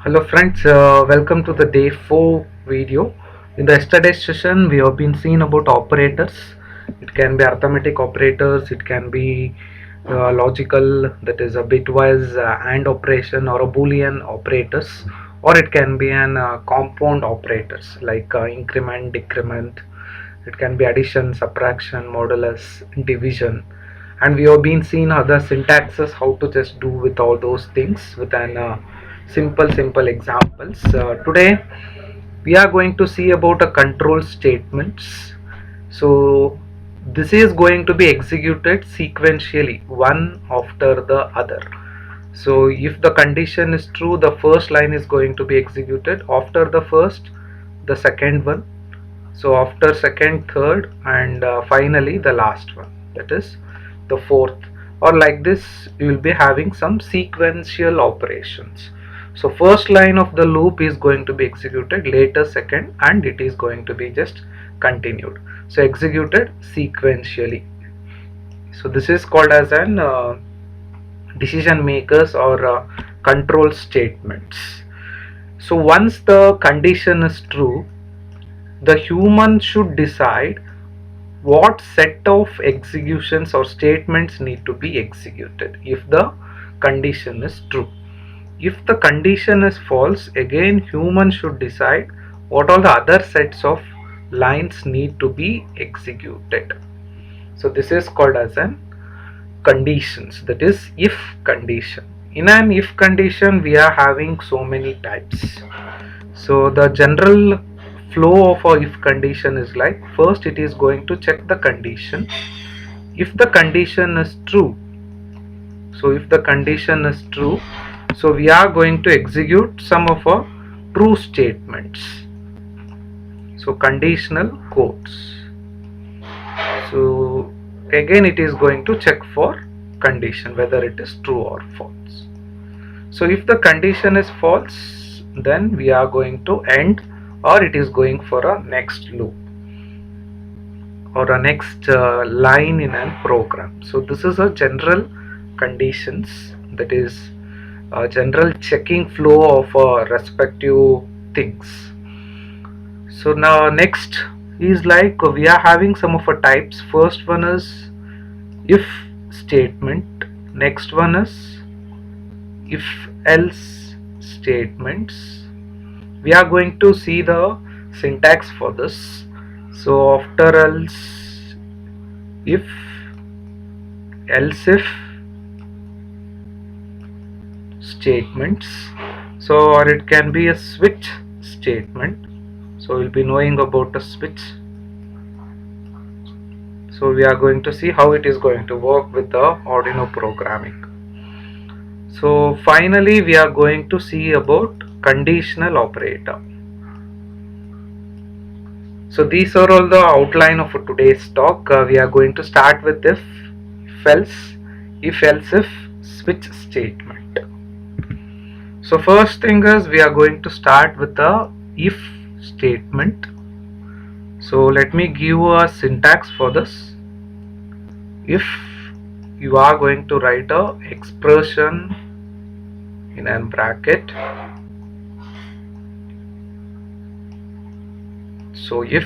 Hello friends, welcome to the day 4 video. In the yesterday's session we have been seeing about operators. It can be arithmetic operators, it can be logical, that is a bitwise AND operation or a boolean operators, or it can be an compound operators like increment, decrement. It can be addition, subtraction, modulus, division, and we have been seeing other syntaxes how to just do with all those things with an simple examples. Today we are going to see about a control statements. So this is going to be executed sequentially one after the other. So if the condition is true, the first line is going to be executed. After the first, the second one. So after second, third, and finally the last one, that is the fourth. Or like this you will be having some sequential operations. So first line of the loop is going to be executed, later second, and it is going to be just continued, so executed sequentially. So this is called as an decision makers or control statements. So once the condition is true, the human should decide what set of executions or statements need to be executed if the condition is true. If the condition is false, again human should decide what all the other sets of lines need to be executed. So this is called as an conditions, that is if condition. In an if condition we are having so many types. So the general flow of a if condition is like, first it is going to check the condition. If the condition is true, so if the condition is true, so we are going to execute some of our true statements. So conditional quotes. So again it is going to check for condition whether it is true or false. So if the condition is false, then we are going to end, or it is going for a next loop or a next line in a program. So this is a general conditions, that is a general checking flow of respective things. So now next is like we are having some of our types. First one is if statement, next one is if else statements. We are going to see the syntax for this. So after else, if, else if statements. So or it can be a switch statement. So we'll be knowing about a switch. So we are going to see how it is going to work with the Arduino programming. So finally we are going to see about conditional operator. So these are all the outline of today's talk. We are going to start with if else, if switch statement. So first thing is we are going to start with the if statement. So let me give a syntax for this. If you are going to write a expression in a bracket. So if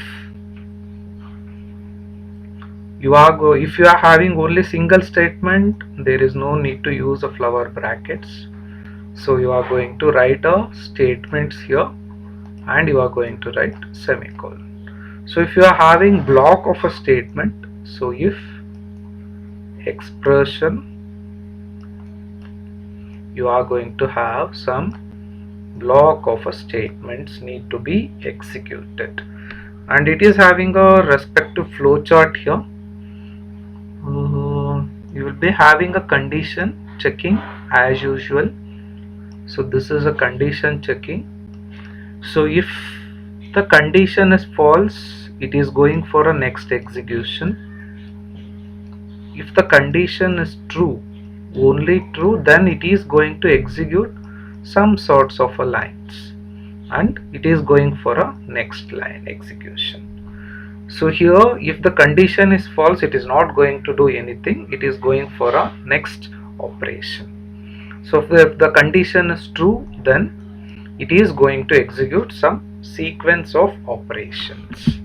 you are having only single statement, there is no need to use a flower brackets. So you are going to write a statements here, and you are going to write semicolon. So if you are having block of a statement, so if expression, you are going to have some block of a statements need to be executed, and it is having a respective flowchart here. You will be having a condition checking as usual. So this is a condition checking. So if the condition is false, it is going for a next execution. If the condition is true, only true, then it is going to execute some sorts of a lines, and it is going for a next line execution. So here if the condition is false, it is not going to do anything, it is going for a next operation. So if the condition is true, then it is going to execute some sequence of operations.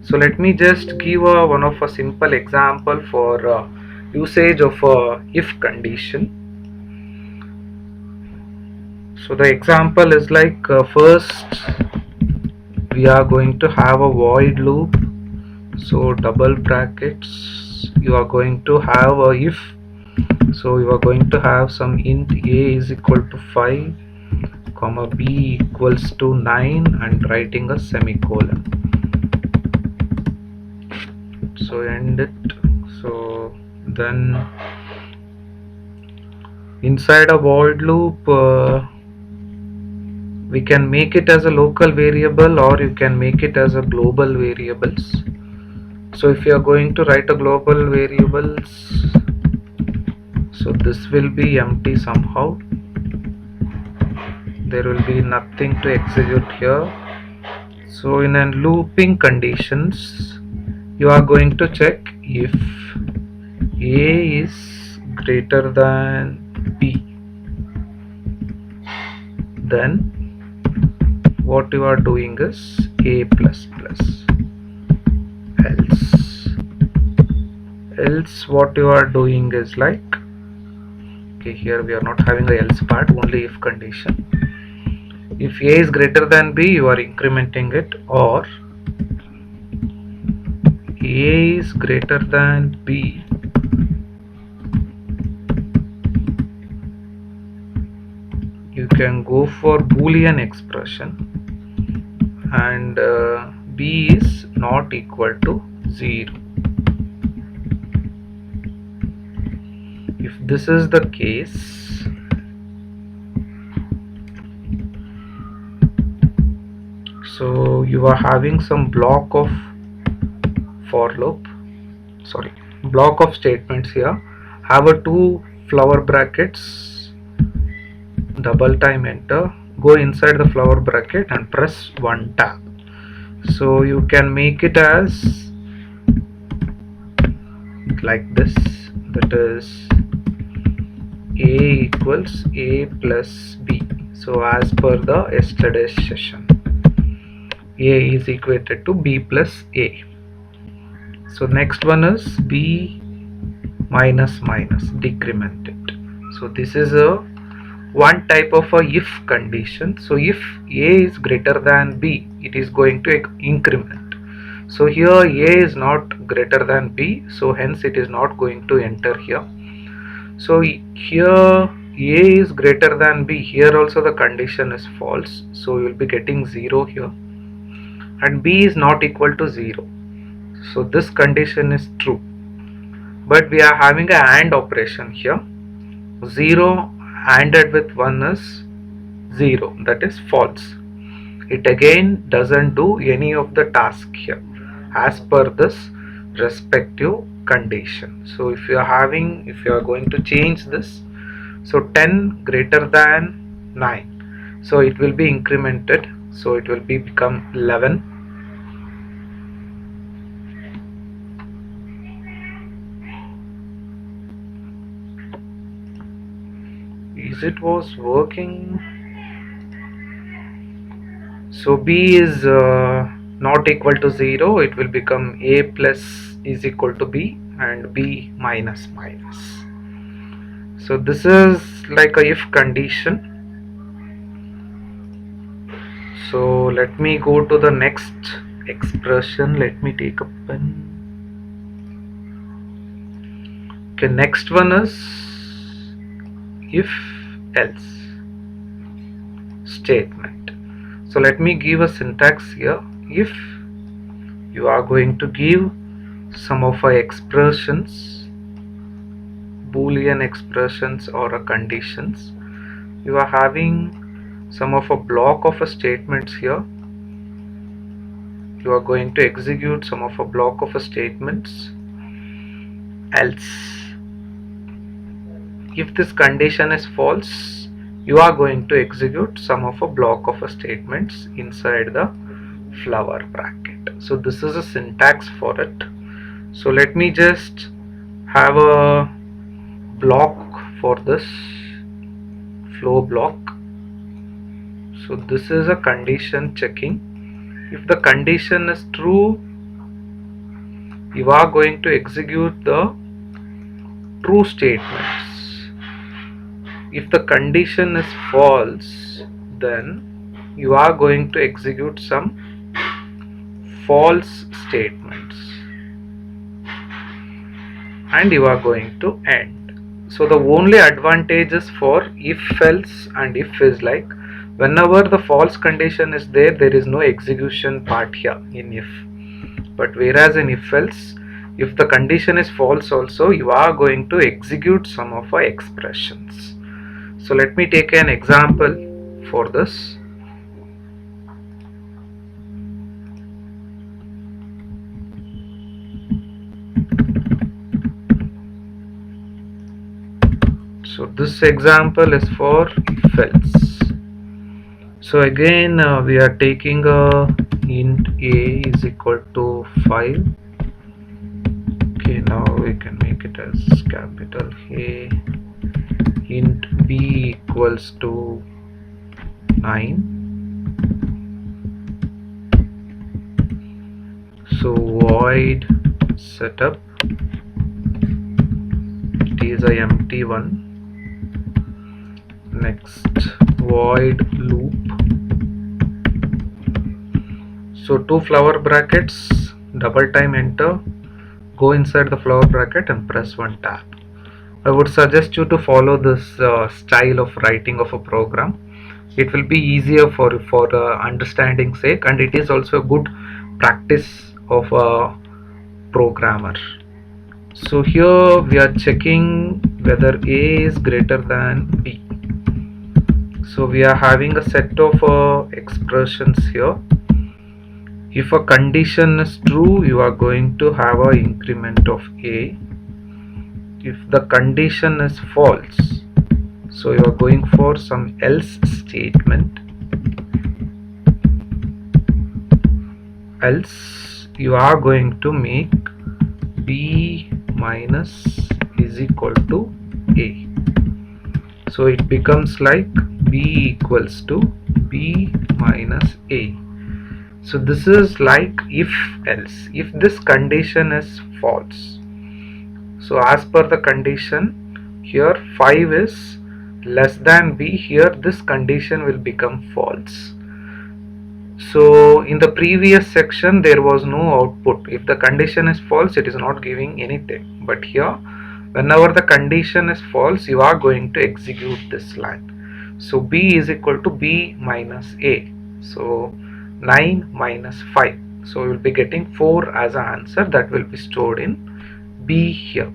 So let me just give one of a simple example for usage of a if condition. So the example is like first we are going to have a void loop. So double brackets, you are going to have a if. So you are going to have some int a is equal to 5 comma b equals to 9 and writing a semicolon. So end it. So then inside a void loop we can make it as a local variable or you can make it as a global variables. So if you are going to write a global variables, so this will be empty somehow, there will be nothing to execute here. So in a looping conditions you are going to check if a is greater than b, then what you are doing is a plus plus, else what you are doing is like, okay, here we are not having a else part, only if condition. If a is greater than b, you are incrementing it, or a is greater than b, you can go for Boolean expression and b is not equal to 0. If this is the case, so you are having some block of block of statements here, have a two flower brackets, double time enter, go inside the flower bracket and press 1 tab. So you can make it as like this, that is a equals a plus b. So as per the yesterday's session, a is equated to b plus a. So next one is b minus minus, decrement it. So this is a one type of a if condition. So if a is greater than b, it is going to increment. So here a is not greater than b, so hence it is not going to enter here. So here a is greater than b, here also the condition is false, so you will be getting 0 here, and b is not equal to 0, so this condition is true. But we are having a AND operation here, 0 ANDed with 1 is 0, that is false. It again doesn't do any of the task here as per this respective condition. So if you are going to change this, so 10 greater than 9, so it will be incremented, so it will become 11. Is it was working? So b is not equal to 0, it will become a plus is equal to b and b minus minus. So this is like a if condition. So let me go to the next expression. Let me take a pen. Okay, next one is if else statement. So let me give a syntax here. If you are going to give some of our expressions, Boolean expressions or conditions, you are having some of a block of a statements here, you are going to execute some of a block of a statements, else if this condition is false, you are going to execute some of a block of a statements inside the flower bracket. So this is a syntax for it. So let me just have a block for this flow block. So this is a condition checking. If the condition is true, you are going to execute the true statements. If the condition is false, then you are going to execute some false statements and you are going to end. So the only advantages for if else and if is like whenever the false condition is there, there is no execution part here in if. But whereas in if else, if the condition is false also, you are going to execute some of our expressions. So let me take an example for this. So this example is for if else. So again we are taking a int a is equal to 5. Okay, now we can make it as capital A. Int b equals to 9. So void setup, it is a empty one. Next, void loop. So two flower brackets, double time enter, go inside the flower bracket and press one tab. I would suggest you to follow this style of writing of a program. It will be easier for understanding sake, and it is also a good practice of a programmer. So here we are checking whether A is greater than B. So we are having a set of expressions here. If a condition is true, you are going to have an increment of A. If the condition is false, so you are going for some else statement. Else you are going to make B minus is equal to A. So it becomes like B equals to B minus A. So this is like if else. If this condition is false, so as per the condition here 5 is less than B, here this condition will become false. So in the previous section there was no output. If the condition is false, it is not giving anything. But here whenever the condition is false, you are going to execute this line. So B is equal to B minus A. So 9 minus 5. So we will be getting 4 as an answer that will be stored in B here.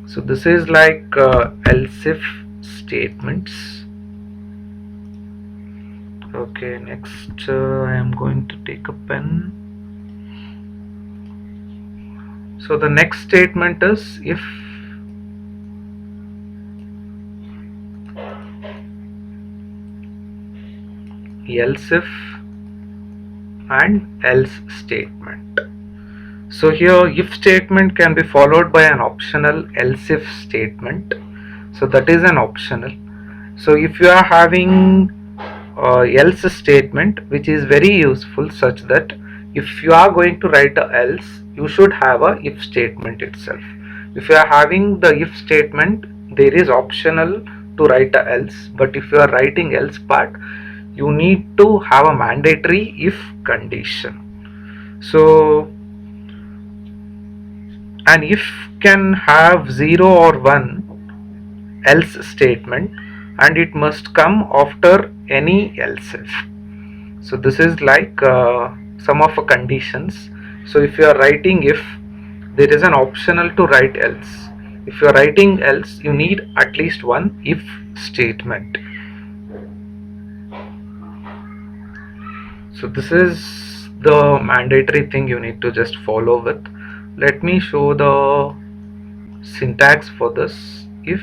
So this is like else if statements. Okay, next I am going to take a pen. So the next statement is if else if and else statement. So here if statement can be followed by an optional else if statement. So that is an optional. So if you are having else statement which is very useful, such that if you are going to write a else, you should have a if statement itself. If you are having the if statement, there is optional to write a else, but if you are writing else part, you need to have a mandatory if condition. So an if can have 0 or 1 else statement, and it must come after any else if. So this is like some of the conditions. So if you are writing if, there is an optional to write else. If you are writing else, you need at least one if statement. So this is the mandatory thing you need to just follow with. Let me show the syntax for this. If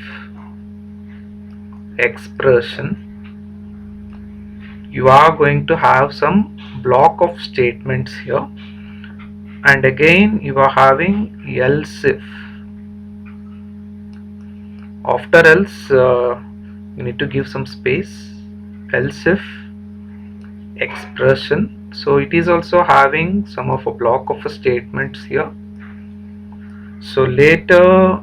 expression, you are going to have some block of statements here, and again you are having else if. After else you need to give some space. Else if expression. So it is also having some of a block of statements here. So later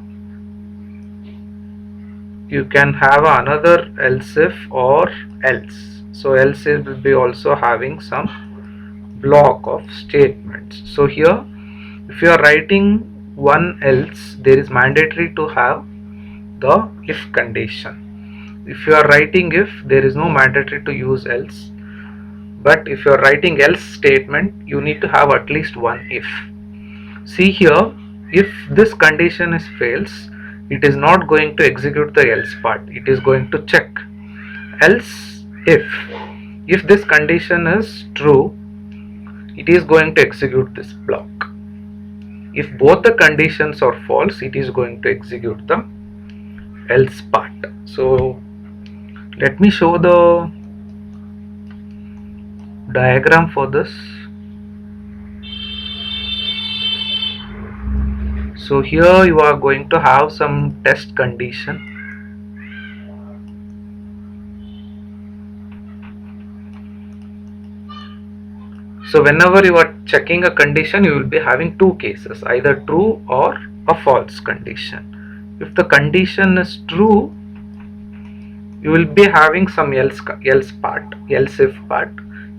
you can have another else if or else. So else it will be also having some block of statements. So here if you are writing one else, there is mandatory to have the if condition. If you are writing if, there is no mandatory to use else, but if you are writing else statement, you need to have at least one if. See here, if this condition is fails, it is not going to execute the else part, it is going to check. Else if this condition is true, it is going to execute this block. If both the conditions are false, it is going to execute the else part. So let me show the diagram for this. So here you are going to have some test condition. So whenever you are checking a condition, you will be having two cases, either true or a false condition. If the condition is true, you will be having some else part, else if part.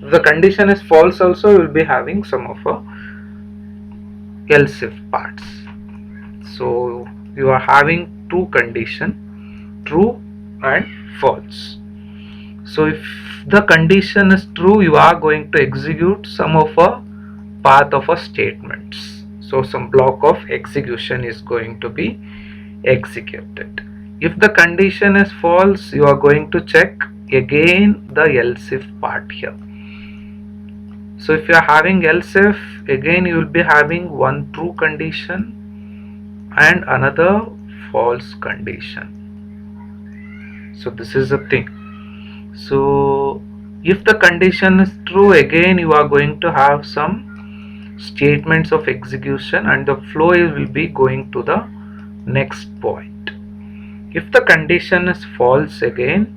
If the condition is false also, you will be having some of a else if parts. So you are having two condition, true and false. So if the condition is true, you are going to execute some of a path of a statements. So some block of execution is going to be executed. If the condition is false, you are going to check again the else if part here. So if you are having else if, again you will be having one true condition and another false condition. So this is the thing. So if the condition is true, again you are going to have some statements of execution and the flow will be going to the next point. If the condition is false, again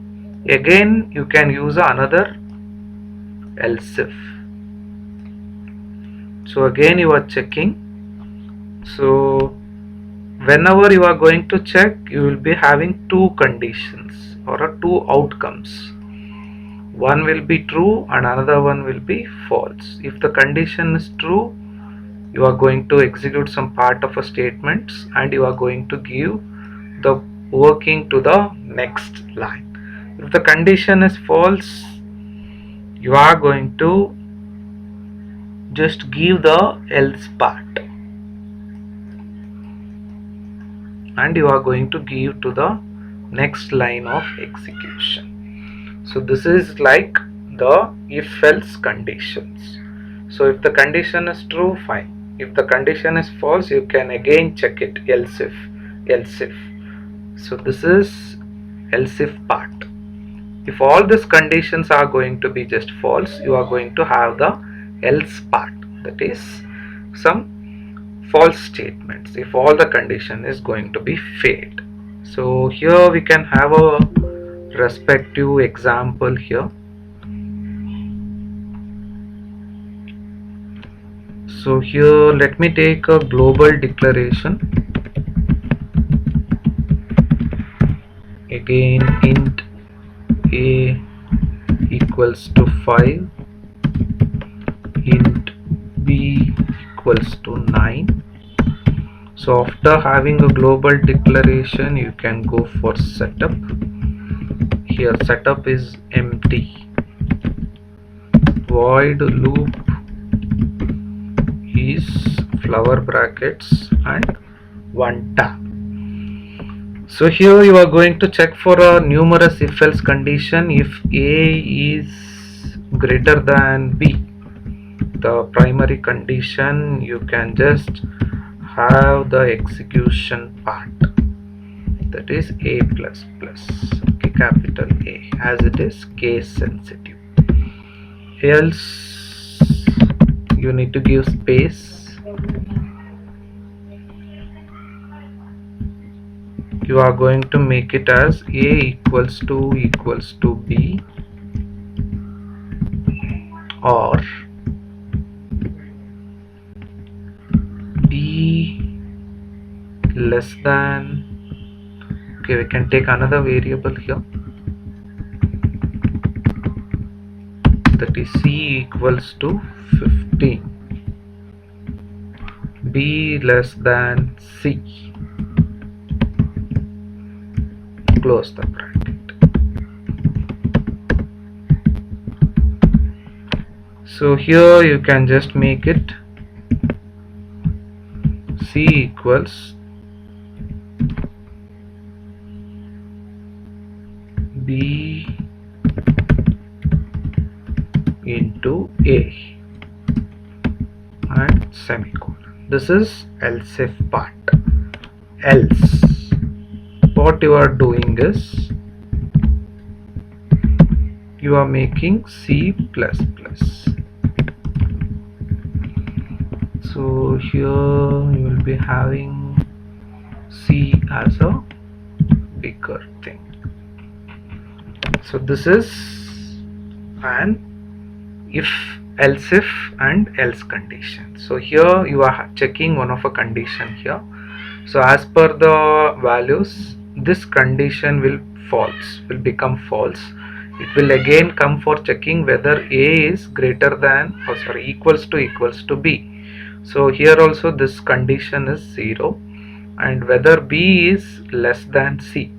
you can use another else if. So again you are checking. So whenever you are going to check, you will be having two conditions or two outcomes. One will be true and another one will be false. If the condition is true, you are going to execute some part of a statement and you are going to give the working to the next line. If the condition is false, you are going to just give the else part and you are going to give to the next line of execution. So this is like the if else conditions. So if the condition is true, fine. If the condition is false, you can again check it, else if. So this is else if part. If all these conditions are going to be just false, you are going to have the else part, that is some false statements if all the condition is going to be failed. So here we can have a respective example here. So here let me take a global declaration. Again int a equals to 5, int b equals to 9. So after having a global declaration, you can go for setup. Here setup is empty, void loop is flower brackets and one tab. So here you are going to check for a numerous if else condition. If a is greater than b, the primary condition, you can just have the execution part, that is a plus plus, okay, capital A, as it is case sensitive. Else you need to give space. You are going to make it as a equals to b or b less than, okay, we can take another variable here, that is c equals to 15, b less than c, close the bracket. So here you can just make it c equals b into a and semicolon. This is else if part. Else, what you are doing is you are making C++. So here you will be having C as a bigger thing. So this is an if, else if and else condition. So here you are checking one of a condition here. So as per the values, this condition will become false. It will again come for checking whether A is greater than, equals to B. So here also this condition is 0, and whether B is less than C.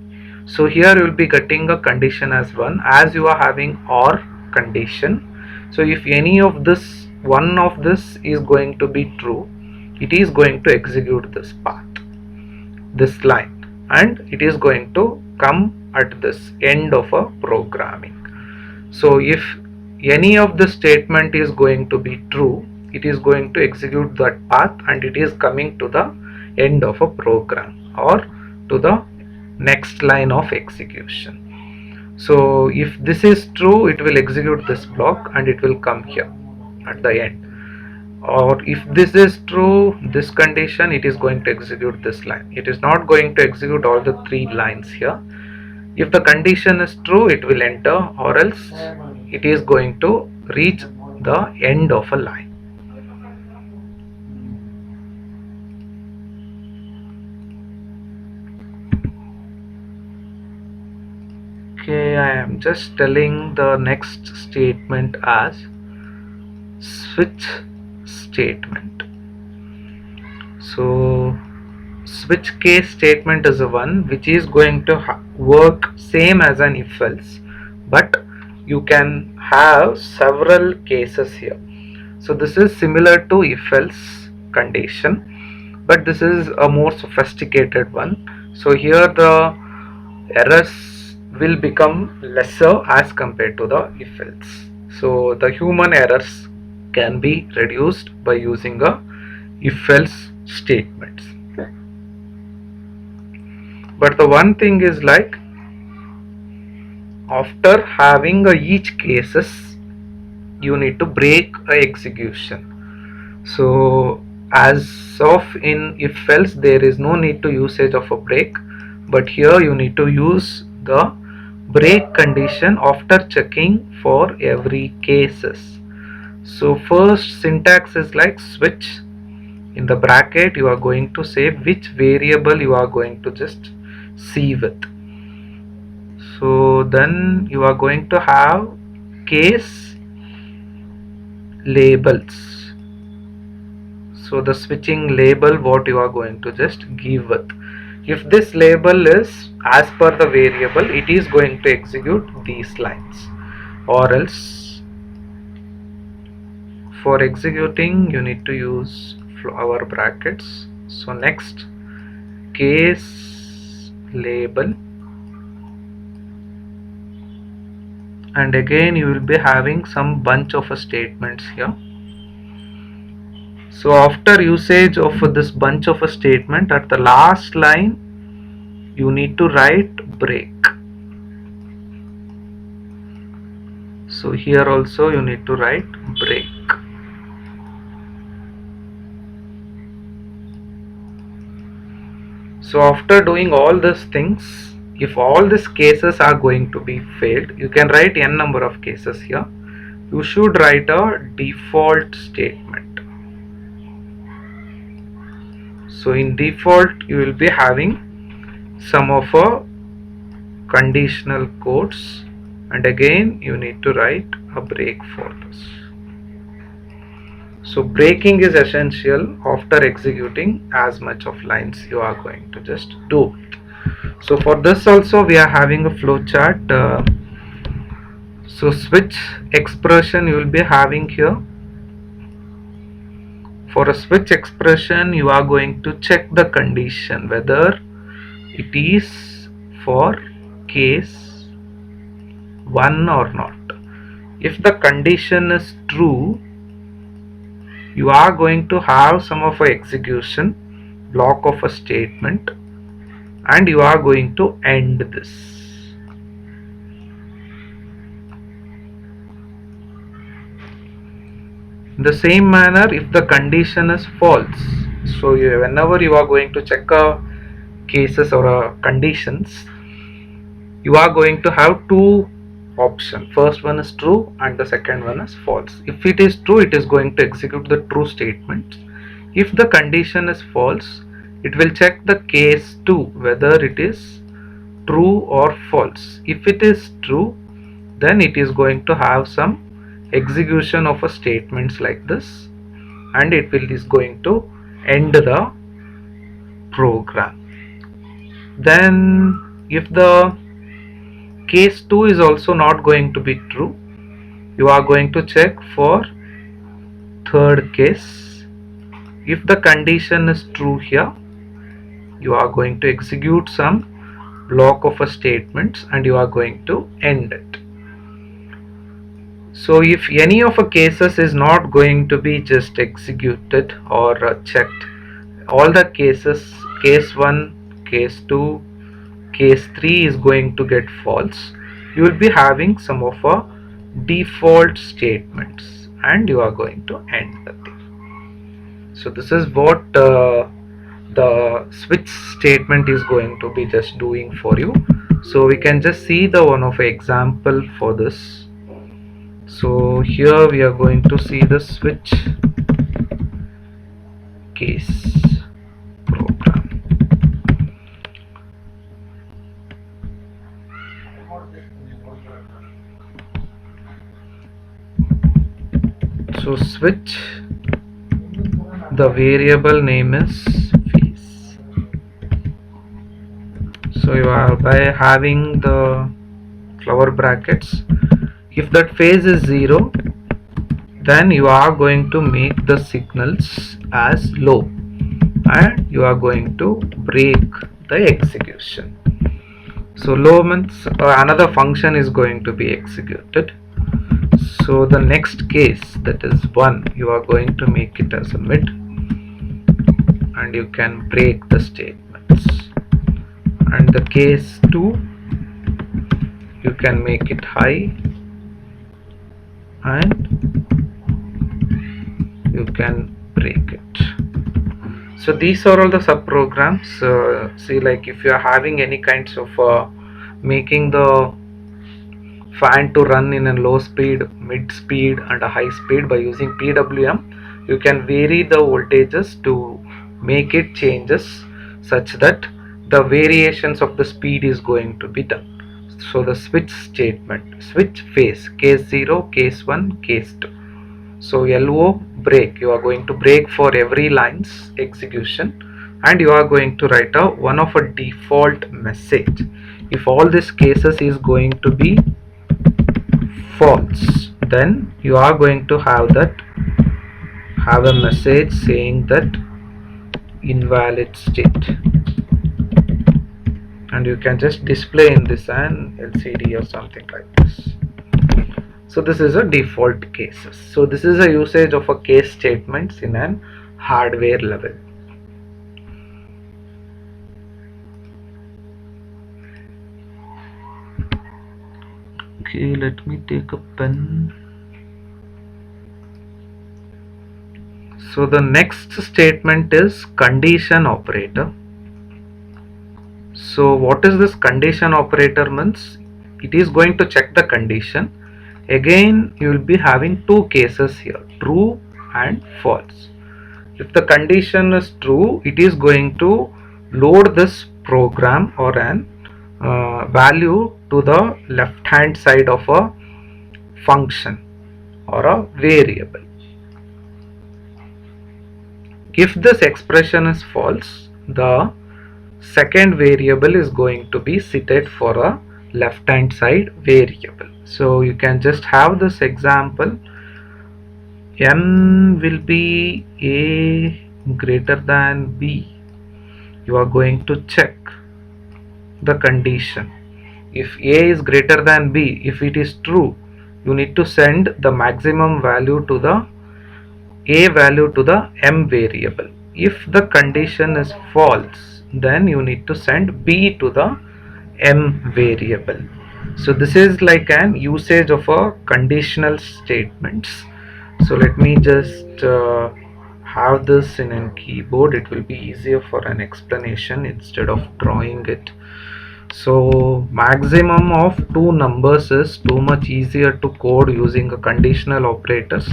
So here you will be getting a condition as 1, as you are having OR condition. So if any of this, one of this is going to be true, it is going to execute this path, this line, and it is going to come at this end of a programming. So if any of the statement is going to be true, it is going to execute that path and it is coming to the end of a program or to the next line of execution. So if this is true, it will execute this block and it will come here at the end. Or if this is true, this condition, it is going to execute this line. It is not going to execute all the 3 lines here. If the condition is true, it will enter, or else it is going to reach the end of a line. Okay, I am just telling the next statement as switch statement. So switch case statement is the one which is going to work same as an if else, but you can have several cases here. So this is similar to if else condition, but this is a more sophisticated one. So here the errors will become lesser as compared to the if else. So the human errors can be reduced by using a if else statements. But the one thing is, like, after having each cases, you need to break a execution. So as of in if else, there is no need to usage of a break, but here you need to use the break condition after checking for every cases. So first syntax is like switch. In the bracket you are going to say which variable you are going to just see with. So then you are going to have case labels. So the switching label what you are going to just give with. If this label is as per the variable, it is going to execute these lines, or else for executing you need to use our brackets. So next, case label, and again you will be having some bunch of statements here. So after usage of this bunch of a statement, at the last line you need to write break. So here also you need to write break. So after doing all these things, if all these cases are going to be failed, you can write n number of cases here. you should write a default statement. So in default you will be having some of a conditional codes, and again you need to write a break for this. So breaking is essential after executing as much of lines you are going to just do it. So for this also we are having a flow chart. So switch expression you will be having here. For a switch expression you are going to check the condition whether it is for case 1 or not. If the condition is true, you are going to have some of a execution block of a statement and you are going to end this. In the same manner, if the condition is false, so whenever you are going to check a cases or conditions, you are going to have two options. First one is true and the second one is false. If it is true, it is going to execute the true statement. If the condition is false, it will check the case 2 whether it is true or false. If it is true, then it is going to have some execution of a statements like this, and it is going to end the program. Then if the case 2 is also not going to be true, you are going to check for third case. If the condition is true here, you are going to execute some block of a statements and you are going to end it. So if any of a cases is not going to be just executed or checked, all the cases, case 1, case 2, case 3 is going to get false, you will be having some of a default statements and you are going to end the thing. So this is what the switch statement is going to be just doing for you. So we can just see the one of example for this. So here we are going to see the switch case program. So switch, the variable name is phase. So you are by having the flower brackets, if that phase is 0, then you are going to make the signals as low and you are going to break the execution. So low means another function is going to be executed. So the next case, that is 1, you are going to make it as a mid and you can break the statements. And the case 2, you can make it high and you can break it. So these are all the subprograms. See, like if you are having any kinds of making the fan to run in a low speed, mid speed and a high speed by using PWM, you can vary the voltages to make it changes such that the variations of the speed is going to be done. So the switch statement, switch phase, case 0, case 1, case 2. So LO break, you are going to break for every line's execution and you are going to write a one of a default message. If all these cases is going to be false, then you are going to have a message saying that invalid state, and you can just display in this an LCD or something like this. So this is a default cases. So this is a usage of a case statements in an hardware level. Okay, let me take a pen. So the next statement is condition operator. So what is this condition operator means? It is going to check the condition. again you will be having two cases here, true and false. If the condition is true, it is going to load this program or an value to the left hand side of a function or a variable. If this expression is false, the second variable is going to be seated for a left hand side variable. So you can just have this example, n will be a greater than b. You are going to check the condition. If a is greater than b, if it is true, you need to send the maximum value to the a value to the m variable. If the condition is false, then you need to send b to the m variable. So this is like an usage of a conditional statements. So let me just have this in a keyboard. It will be easier for an explanation instead of drawing it. So maximum of two numbers is too much easier to code using a conditional operators.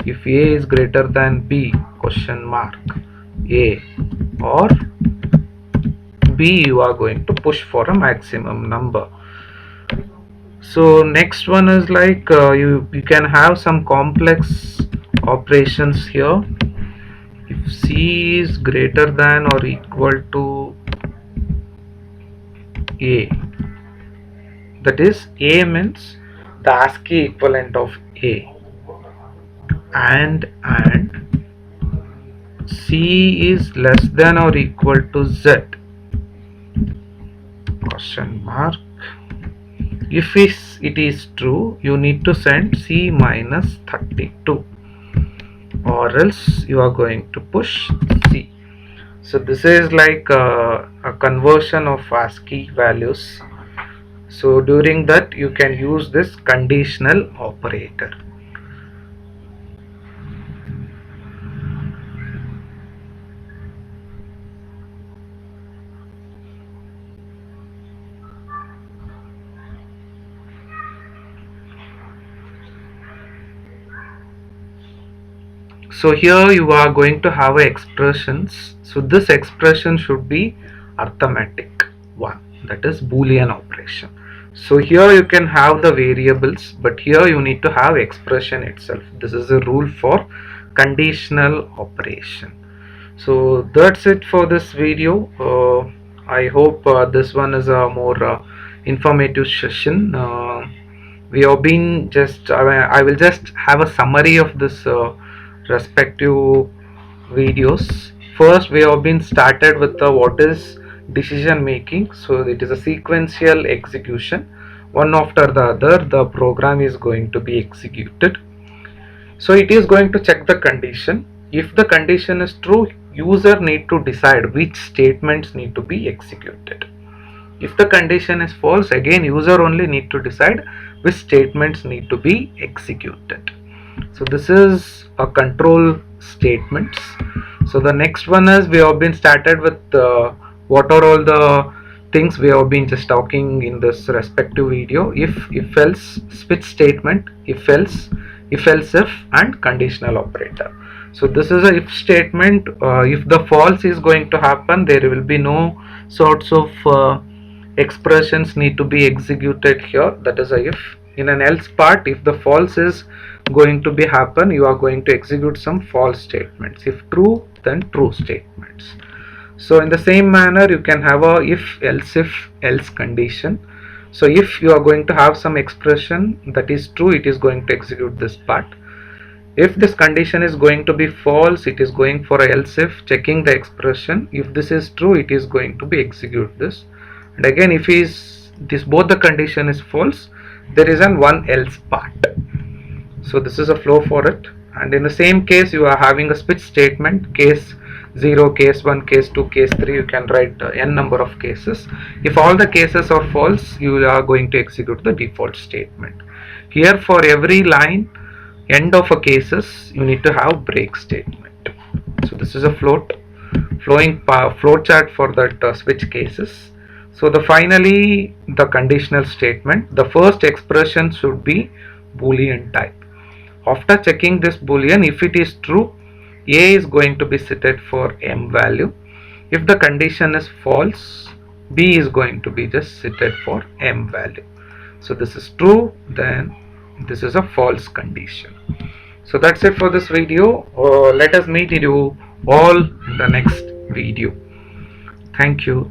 If a is greater than b, question mark, a, or b, you are going to push for a maximum number. So next one is like you can have some complex operations here. If c is greater than or equal to a, that is a means the ASCII equivalent of a, and c is less than or equal to z, question mark. If it is true, you need to send c minus 32, or else you are going to push c. So this is like a conversion of ASCII values. So during that you can use this conditional operator. So here you are going to have expressions. So this expression should be arithmetic one, that is Boolean operation. So here you can have the variables, but here you need to have expression itself. This is a rule for conditional operation. So that's it for this video. I hope this one is a more informative session. We have been just I will just have a summary of this respective videos. First, we have been started with the what is decision making. So it is a sequential execution, one after the other the program is going to be executed. So it is going to check the condition. If the condition is true, user need to decide which statements need to be executed. If the condition is false, again user only need to decide which statements need to be executed. So this is a control statements. So the next one is we have been started with what are all the things we have been just talking in this respective video. If else, switch statement, if else if, and conditional operator. So this is a if statement. If the false is going to happen, there will be no sorts of expressions need to be executed here. That is a if. In an else part, if the false is going to be happen, you are going to execute some false statements. If true, then true statements. So in the same manner, you can have a if else condition. So if you are going to have some expression that is true, it is going to execute this part. If this condition is going to be false, it is going for a else if, checking the expression. If this is true, it is going to be execute this. And again, if this both the condition is false, there is an one else part. So this is a flow for it. And in the same case, you are having a switch statement, case 0, case 1, case 2, case 3. You can write n number of cases. If all the cases are false, you are going to execute the default statement. Here for every line end of a cases, you need to have break statement. So this is a flowing chart for that switch cases. So finally the conditional statement, the first expression should be boolean type. After checking this boolean, if it is true, A is going to be set for M value. If the condition is false, B is going to be just set for M value. So this is true, then this is a false condition. So that's it for this video. Let us meet you all in the next video. Thank you.